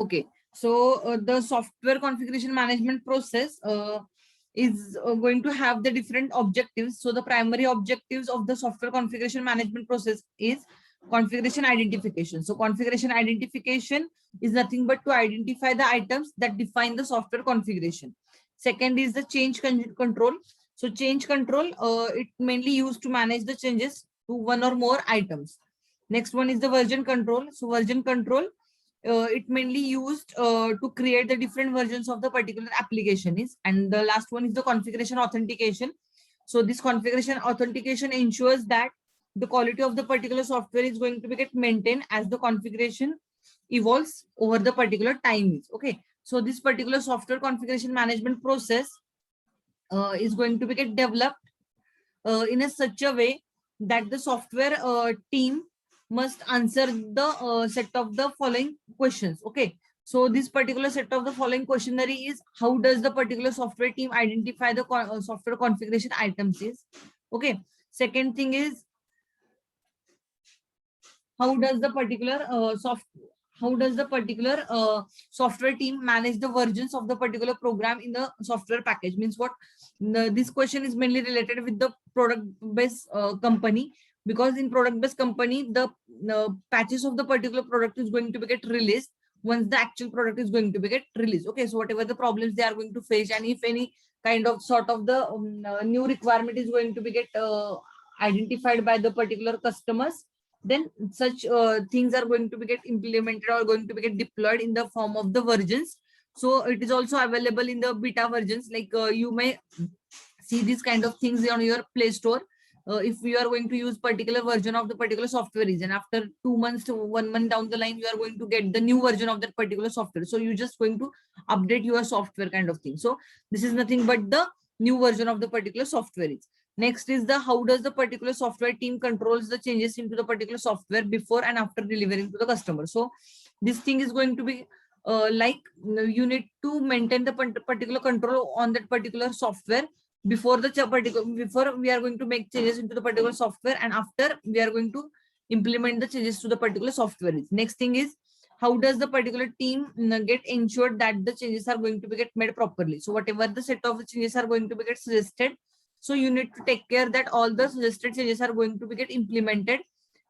Okay, so the software configuration management process is going to have the different objectives. So the primary objectives of the software configuration management process is configuration identification. So configuration identification is nothing but to identify the items that define the software configuration. Second is the change control. So change control, it mainly used to manage the changes to one or more items. Next one is the version control. So version control, it mainly used to create the different versions of the particular application is. And the last one is the configuration authentication. So this configuration authentication ensures that the quality of the particular software is going to be get maintained as the configuration evolves over the particular time is. Okay, so this particular software configuration management process is going to be get developed in a such a way that the software team must answer the set of the following questions. Okay, so this particular set of the following questionnaire is: how does the particular software team identify the software configuration items is. Okay, second thing is, how does the particular software team manage the versions of the particular program in the software package? Means what? This question is mainly related with the product based company, because in product based company the patches of the particular product is going to be get released once the actual product is going to be get released. Okay, so whatever the problems they are going to face, and if any kind of sort of the new requirement is going to be get identified by the particular customers, then such things are going to be get implemented or going to be get deployed in the form of the versions. So it is also available in the beta versions, like you may see these kind of things on your Play Store. If you are going to use particular version of the particular software is, and after 2 months to 1 month down the line, you are going to get the new version of that particular software. So you're just going to update your software kind of thing. So this is nothing but the new version of the particular software is. Next is the how does the particular software team controls the changes into the particular software before and after delivering to the customer. So this thing is going to be like you need to maintain the particular control on that particular software before before we are going to make changes into the particular software, and after we are going to implement the changes to the particular software. Next thing is, how does the particular team get ensured that the changes are going to be get made properly? So whatever the set of the changes are going to be get suggested, so you need to take care that all the suggested changes are going to be get implemented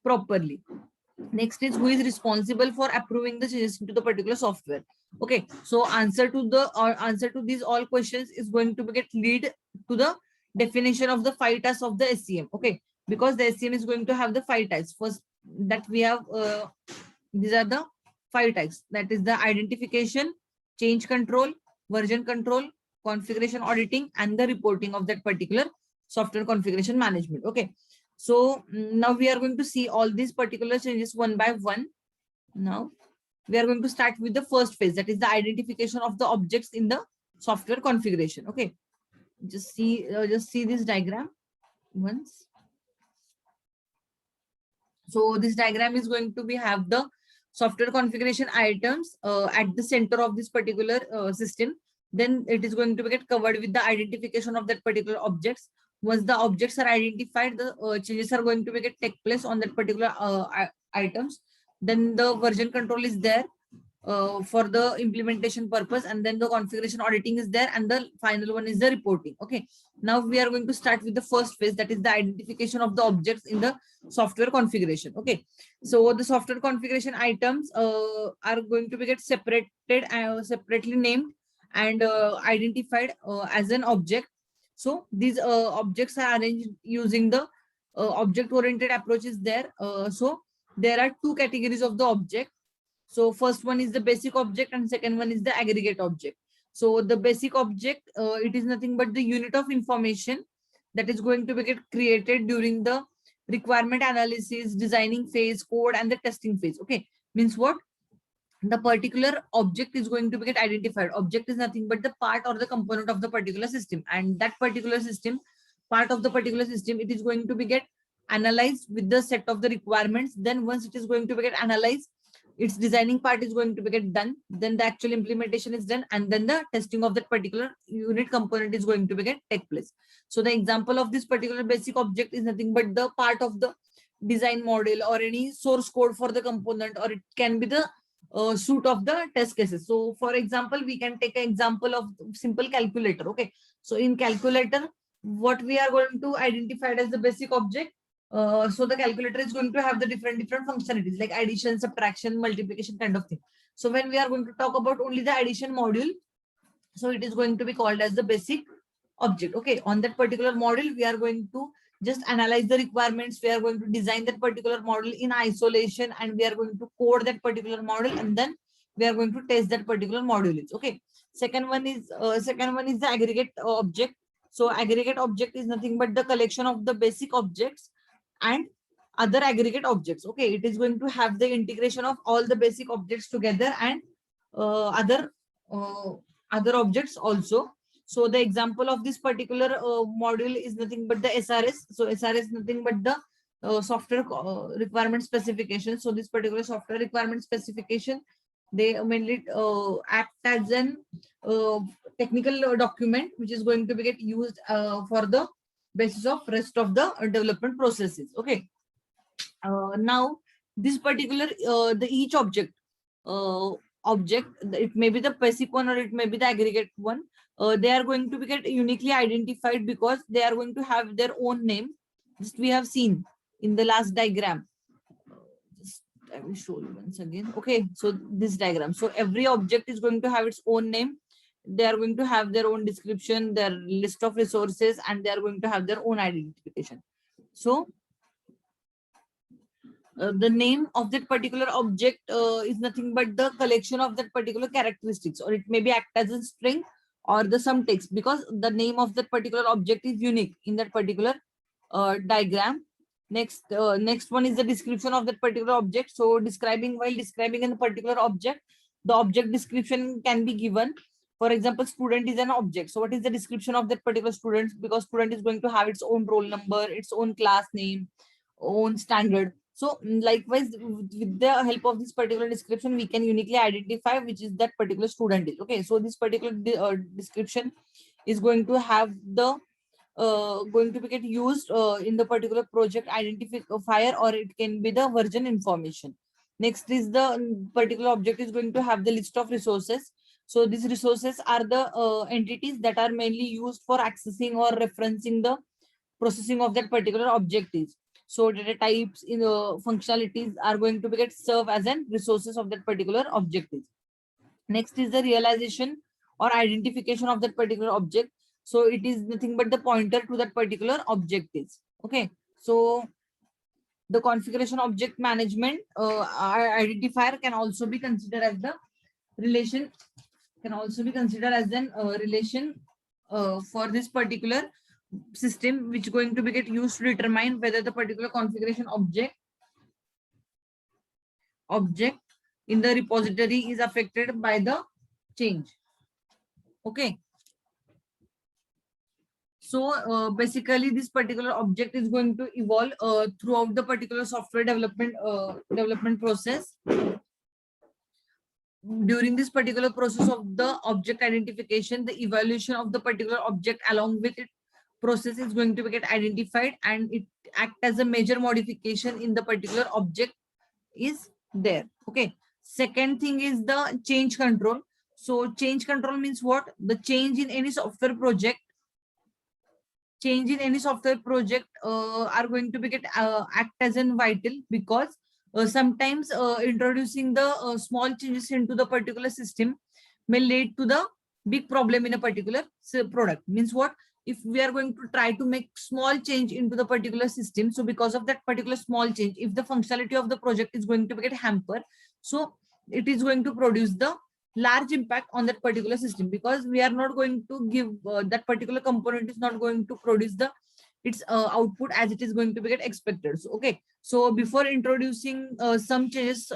properly. Next is, who is responsible for approving the changes into the particular software? Okay, so answer to these all questions is going to be get lead to the definition of the 5 tasks of the SCM. Okay, because the SCM is going to have the 5 types. First, that we have these are the 5 types. That is the identification, change control, version control, configuration auditing, and the reporting of that particular software configuration management. Okay, so now we are going to see all these particular changes one by one. Now we are going to start with the first phase, that is the identification of the objects in the software configuration. Okay, just see this diagram once. So this diagram is going to be have the software configuration items at the center of this particular system. Then it is going to be get covered with the identification of that particular objects. Once the objects are identified, the changes are going to be get take place on that particular items. Then the version control is there for the implementation purpose, and then the configuration auditing is there, and the final one is the reporting. Okay, now we are going to start with the first phase, that is the identification of the objects in the software configuration. Okay, so the software configuration items are going to be get separated separately named and identified as an object. So these objects are arranged using the object oriented approach is there. So there are 2 categories of the object. So first one is the basic object and second one is the aggregate object. So the basic object, it is nothing but the unit of information that is going to be get created during the requirement analysis, designing phase, code, and the testing phase. Okay, means what? The particular object is going to be get identified. Object is nothing but the part or the component of the particular system, and that particular system, part of the particular system, it is going to be get analyzed with the set of the requirements. Then once it is going to be get analyzed, its designing part is going to be get done, then the actual implementation is done, and then the testing of that particular unit component is going to be get take place. So the example of this particular basic object is nothing but the part of the design model or any source code for the component, or it can be the suite of the test cases. So for example, we can take an example of simple calculator. Okay, so in calculator, what we are going to identify as the basic object. So the calculator is going to have the different functionalities like addition, subtraction, multiplication kind of thing. So when we are going to talk about only the addition module, so it is going to be called as the basic object. Okay, on that particular model, we are going to just analyze the requirements. We are going to design that particular model in isolation, and we are going to code that particular model, and then we are going to test that particular module. Okay. Second one is the aggregate object. So aggregate object is nothing but the collection of the basic objects and other aggregate objects. Okay, it is going to have the integration of all the basic objects together and other objects also. So the example of this particular module is nothing but the SRS. So SRS is nothing but the software requirement specification. So this particular software requirement specification, they mainly act as an technical document which is going to be get used for the basis of rest of the development processes. Okay. Now this particular each object, it may be the basic one or it may be the aggregate one. They are going to be get uniquely identified because they are going to have their own name. This we have seen in the last diagram. Just I will show you once again. Okay, so this diagram. So every object is going to have its own name. They are going to have their own description, their list of resources, and they are going to have their own identification. So the name of that particular object is nothing but the collection of that particular characteristics, or it may be act as a string or the sum text, because the name of that particular object is unique in that particular diagram. Next one is the description of that particular object. So while describing a particular object, the object description can be given. For example, student is an object. So what is the description of that particular student? Because student is going to have its own roll number, its own class name, own standard. So likewise, with the help of this particular description, we can uniquely identify which is that particular student is. Okay, so this particular description is going to have the going to be get used in the particular project identifier, or it can be the version information. Next is the particular object is going to have the list of resources. So these resources are the entities that are mainly used for accessing or referencing the processing of that particular objective. So data types in functionalities are going to be get serve as an resources of that particular objective. Next is the realization or identification of that particular object. So it is nothing but the pointer to that particular objectives. Okay. So the configuration object management identifier can also be considered as the relation, relation for this particular system, which is going to be get used to determine whether the particular configuration object in the repository is affected by the change. Okay. So basically this particular object is going to evolve throughout the particular software development process. During this particular process of the object identification, the evaluation of the particular object along with it process is going to get identified, and it act as a major modification in the particular object is there. Okay. Second thing is the change control. So change control means what? The change in any software project are going to be get act as an vital, because sometimes introducing the small changes into the particular system may lead to the big problem in a particular product. Means what? If we are going to try to make small change into the particular system, so because of that particular small change, if the functionality of the project is going to get hampered, so it is going to produce the large impact on that particular system, because we are not going to give that particular component is not going to produce the its output as it is going to be get expected. So, okay, so before introducing some changes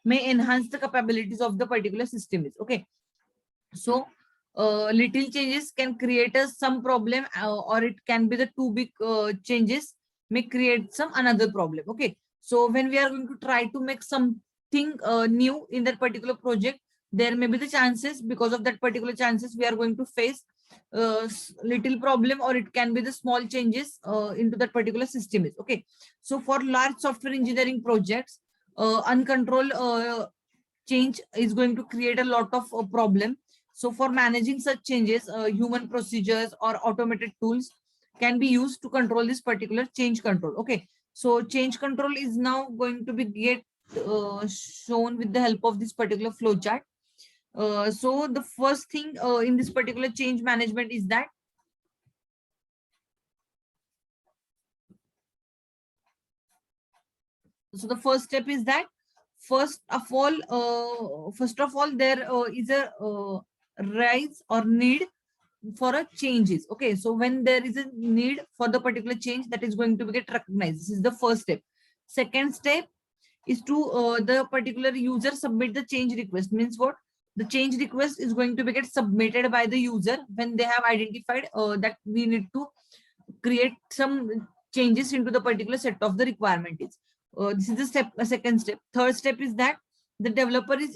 may enhance the capabilities of the particular system is okay. So little changes can create us some problem, or it can be the too big changes may create some another problem. Okay, so when we are going to try to make something new in that particular project, there may be the chances, because of that particular chances we are going to face little problem, or it can be the small changes into that particular system is okay. So for large software engineering projects, uncontrolled change is going to create a lot of problem. So for managing such changes, human procedures or automated tools can be used to control this particular change control. Okay, so change control is now going to be shown with the help of this particular flow chart. So the first thing in this particular change management is that the first step is that first of all there is a rise or need for a changes. Okay, so when there is a need for the particular change, that is going to be get recognized. This is the first step. Second step is to the particular user submit the change request. Means what? The change request is going to be get submitted by the user when they have identified that we need to create some changes into the particular set of the requirement is. This is the second step. Third step is that the developer is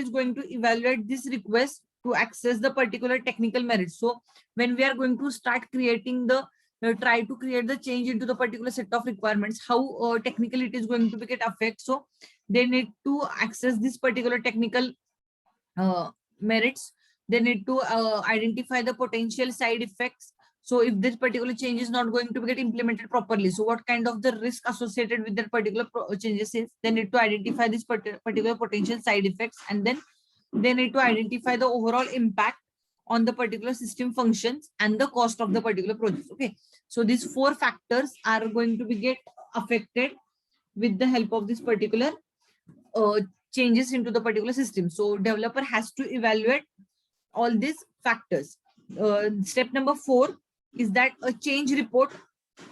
going to evaluate this request to access the particular technical merits. So when we are going to start creating the try to create the change into the particular set of requirements, how technically it is going to be get affect. So they need to access this particular technical merits. They need to identify the potential side effects. So if this particular change is not going to get implemented properly, so what kind of the risk associated with that particular changes is, they need to identify this particular potential side effects, and then they need to identify the overall impact on the particular system functions and the cost of the particular project. Okay, so these four factors are going to be get affected with the help of this particular changes into the particular system. So developer has to evaluate all these factors. Step number 4 is that a change report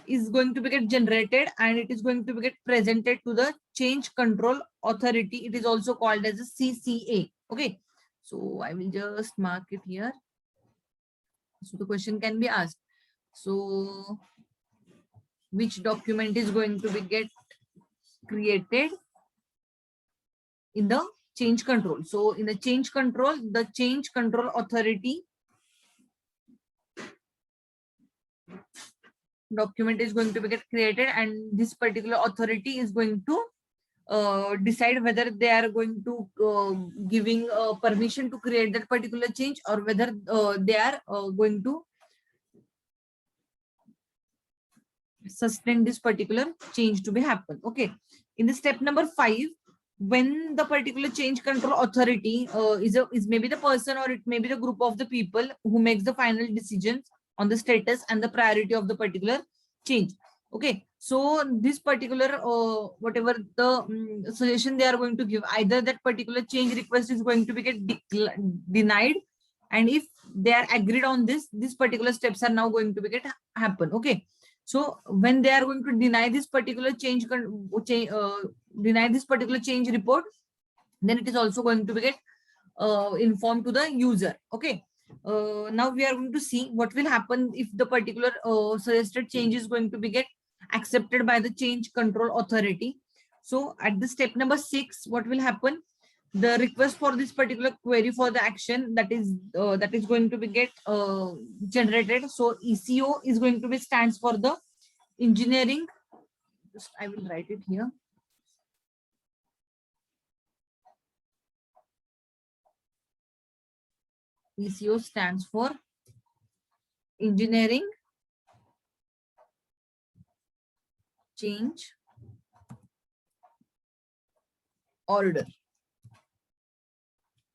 is going to be get generated and it is going to be get presented to the change control authority. It is also called as a CCA. Okay, so I will just mark it here. So the question can be asked. So which document is going to be get created in the change control? So in the change control, the change control authority document is going to be get created, and this particular authority is going to decide whether they are going to giving permission to create that particular change, or whether they are going to sustain this particular change to be happen. Okay, in the step number 5, when the particular change control authority is maybe the person, or it may be the group of the people who makes the final decisions on the status and the priority of the particular change. Okay, so this particular whatever the suggestion they are going to give, either that particular change request is going to be get denied, and if they are agreed on this particular steps are now going to be get happen. Okay, so when they are going to deny this particular deny this particular change report, then it is also going to be get informed to the user. Okay, now we are going to see what will happen if the particular suggested change is going to be get accepted by the change control authority. So at the step number 6, what will happen? The request for this particular query for the action that is going to be get generated. So ECO is going to be stands for the engineering. Just I will write it here. ECO stands for engineering change order.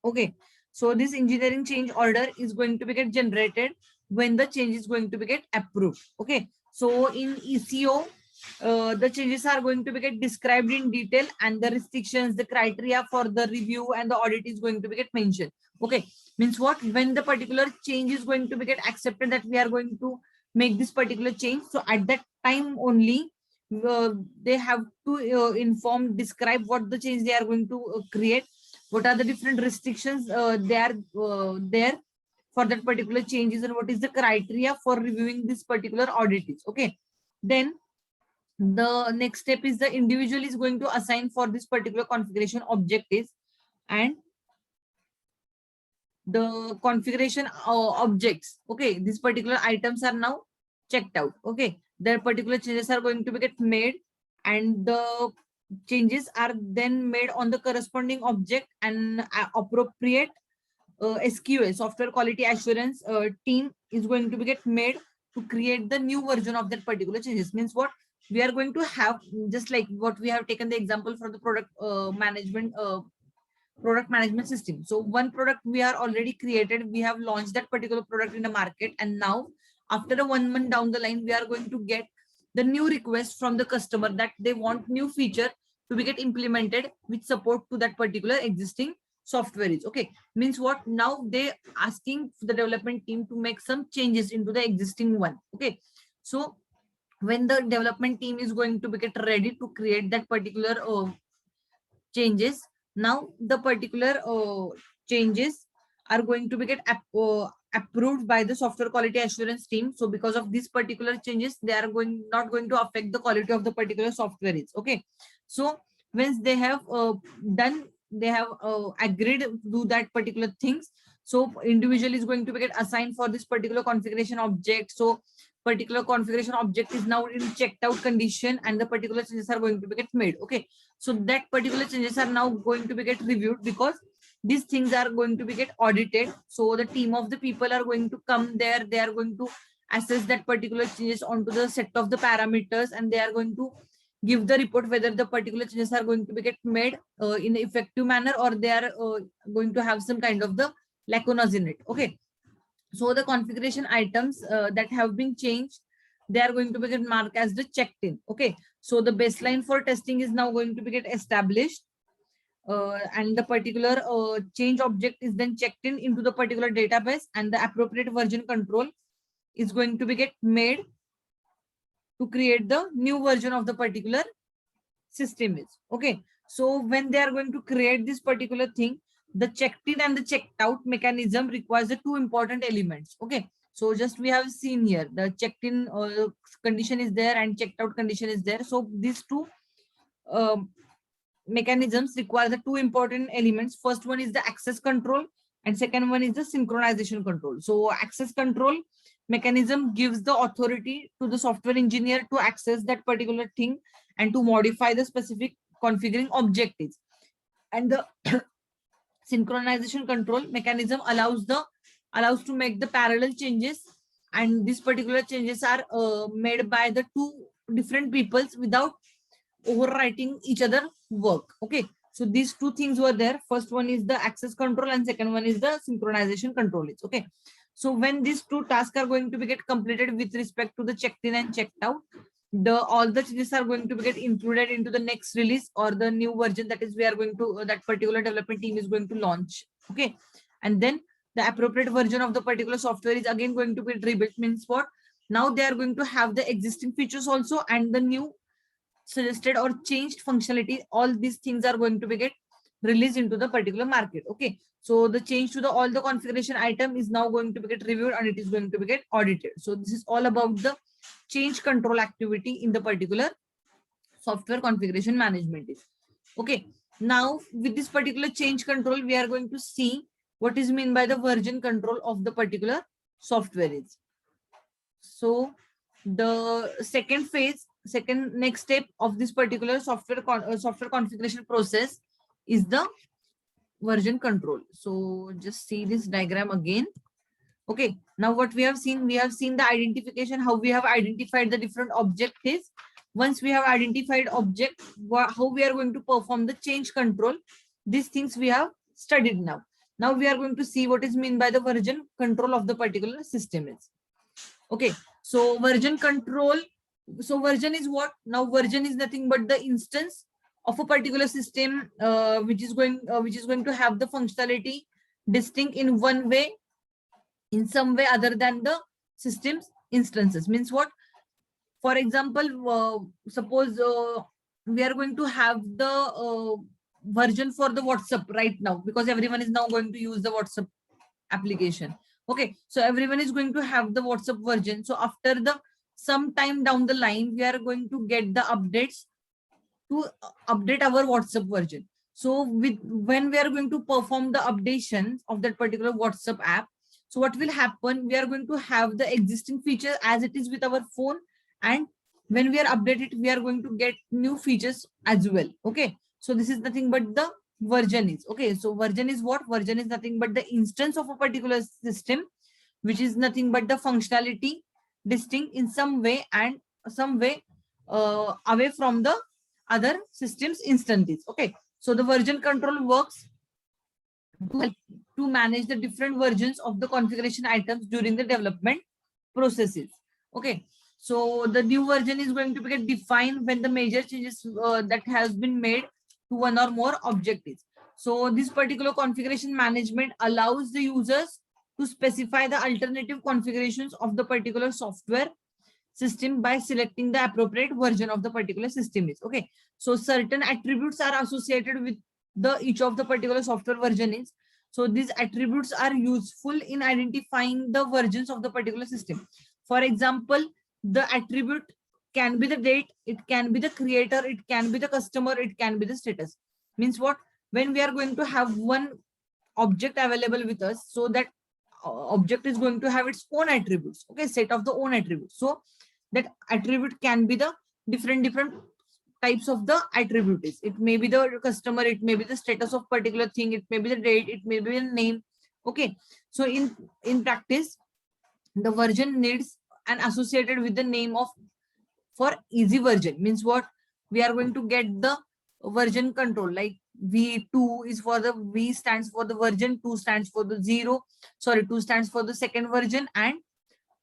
Okay, so this engineering change order is going to be get generated when the change is going to be get approved. Okay, so in ECO, the changes are going to be get described in detail, and the restrictions, the criteria for the review and the audit is going to be get mentioned. Okay, means what? When the particular change is going to be get accepted, that we are going to make this particular change, so at that time only they have to describe what the change they are going to create, what are the different restrictions they are there for that particular changes, and what is the criteria for reviewing this particular audit is. Okay, then the next step is the individual is going to assign for this particular configuration objectives, and the configuration objects. Okay, these particular items are now checked out. Okay, their particular changes are going to be get made, and the changes are then made on the corresponding object, and appropriate SQA, software quality assurance team, is going to be get made to create the new version of that particular changes. Means what we are going to have, just like what we have taken the example for the product management system. So one product we are already created, we have launched that particular product in the market, and now after a 1 month down the line, we are going to get the new request from the customer that they want new feature to be get implemented with support to that particular existing software is. Okay, means what, now they asking the development team to make some changes into the existing one. Okay, so when the development team is going to be get ready to create that particular changes, now the particular changes are going to be get approved by the software quality assurance team. So because of these particular changes, they are not going to affect the quality of the particular software is. Okay, so once they have done, they have agreed to do that particular things, so individual is going to be get assigned for this particular configuration object. So particular configuration object is now in checked out condition, and the particular changes are going to be get made. Okay, so that particular changes are now going to be get reviewed, because these things are going to be get audited. So the team of the people are going to come there, they are going to assess that particular changes onto the set of the parameters, and they are going to give the report whether the particular changes are going to be get made in an effective manner, or they are going to have some kind of the lacunas in it. Okay, so the configuration items that have been changed, they are going to be get marked as the checked in. Okay, so the baseline for testing is now going to be get established, and the particular change object is then checked in into the particular database, and the appropriate version control is going to be get made to create the new version of the particular system is. Okay, so when they are going to create this particular thing, the checked in and the checked out mechanism requires the two important elements. Okay, so just we have seen here the checked in condition is there and checked out condition is there. So these two mechanisms require the two important elements. First one is the access control, and second one is the synchronization control. So access control mechanism gives the authority to the software engineer to access that particular thing and to modify the specific configuring objectives, and the synchronization control mechanism allows to make the parallel changes, and these particular changes are made by the two different peoples without overwriting each other work. Okay, so these two things were there. First one is the access control and second one is the synchronization control. It's okay. So when these two tasks are going to be get completed with respect to the checked in and checked out, all the changes are going to be get included into the next release or the new version that is we are going to that particular development team is going to launch. Okay, and then the appropriate version of the particular software is again going to be rebuilt. Means what, now they are going to have the existing features also and the new suggested or changed functionality. All these things are going to be get released into the particular market. Okay, so the change to the all the configuration item is now going to be get reviewed and it is going to be get audited. So this is all about the change control activity in the particular software configuration management is. Okay, now with this particular change control, we are going to see what is mean by the version control of the particular software is. So the second phase, next step of this particular software configuration process is the version control. So just see this diagram again. Okay, now what we have seen the identification, how we have identified the different objectives. Once we have identified object, how we are going to perform the change control, these things we have studied now. Now we are going to see what is mean by the version control of the particular system is. Okay, so version control. So version is what? Now version is nothing but the instance of a particular system which is going to have the functionality distinct in one way, in some way other than the system's instances. Means what? For example, suppose we are going to have the version for the WhatsApp right now, because everyone is now going to use the WhatsApp application. Okay, so everyone is going to have the WhatsApp version. So after the some time down the line, we are going to get the updates to update our WhatsApp version. So when we are going to perform the updation of that particular WhatsApp app, so what will happen? We are going to have the existing feature as it is with our phone, and when we are updated, we are going to get new features as well. Okay, so this is nothing but the version is. Okay, so version is what? Version is nothing but the instance of a particular system, which is nothing but the functionality distinct in some way and some way away from the other systems instances. Okay, so the version control works to help to manage the different versions of the configuration items during the development processes. Okay, so the new version is going to be get defined when the major changes that has been made to one or more objectives. So this particular configuration management allows the users to specify the alternative configurations of the particular software system by selecting the appropriate version of the particular system is. Okay, so certain attributes are associated with the each of the particular software version is. So these attributes are useful in identifying the versions of the particular system. For example, the attribute can be the date, it can be the creator, it can be the customer, it can be the status. Means what? When we are going to have one object available with us, so that object is going to have its own attributes. Okay, set of the own attributes. So that attribute can be the different types of the attributes. It may be the customer, it may be the status of particular thing, it may be the date, it may be the name. Okay, so in practice, the version needs an associated with the name of for easy version. Means what? We are going to get the version control, like V2 is for the V stands for the version, 2 stands for the 0, sorry, 2 stands for the second version, and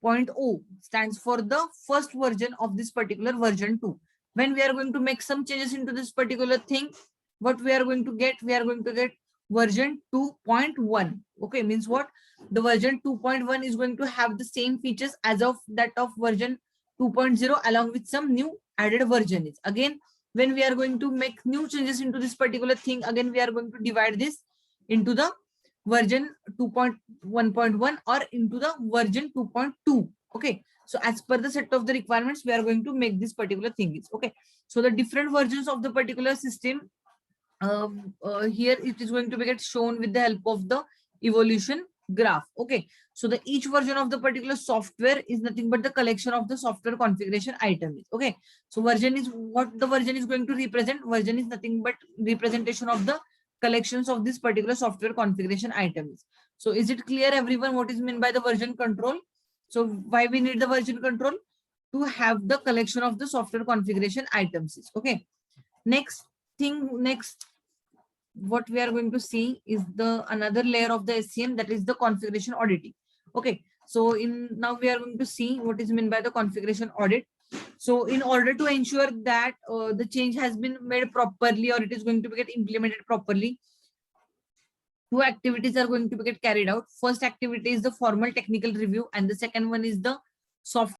0.0 stands for the first version of this particular version 2. When we are going to make some changes into this particular thing, what we are going to get? We are going to get version 2.1. Okay, means what? The version 2.1 is going to have the same features as of that of version 2.0 along with some new added versions. Again, when we are going to make new changes into this particular thing, again we are going to divide this into the version 2.1.1 or into the version 2.2. Okay, so as per the set of the requirements, we are going to make this particular thing is. Okay, so the different versions of the particular system, here it is going to be get shown with the help of the evolution graph. Okay, so the each version of the particular software is nothing but the collection of the software configuration items. Okay, so version is what the version is going to represent. Version is nothing but representation of the collections of this particular software configuration items. So is it clear everyone what is meant by the version control? So why we need the version control? To have the collection of the software configuration items. Okay, next what we are going to see is the another layer of the SCM, that is the configuration auditing. Okay, so now we are going to see what is meant by the configuration audit. So in order to ensure that the change has been made properly or it is going to be get implemented properly, two activities are going to be get carried out. First activity is the formal technical review and the second one is the soft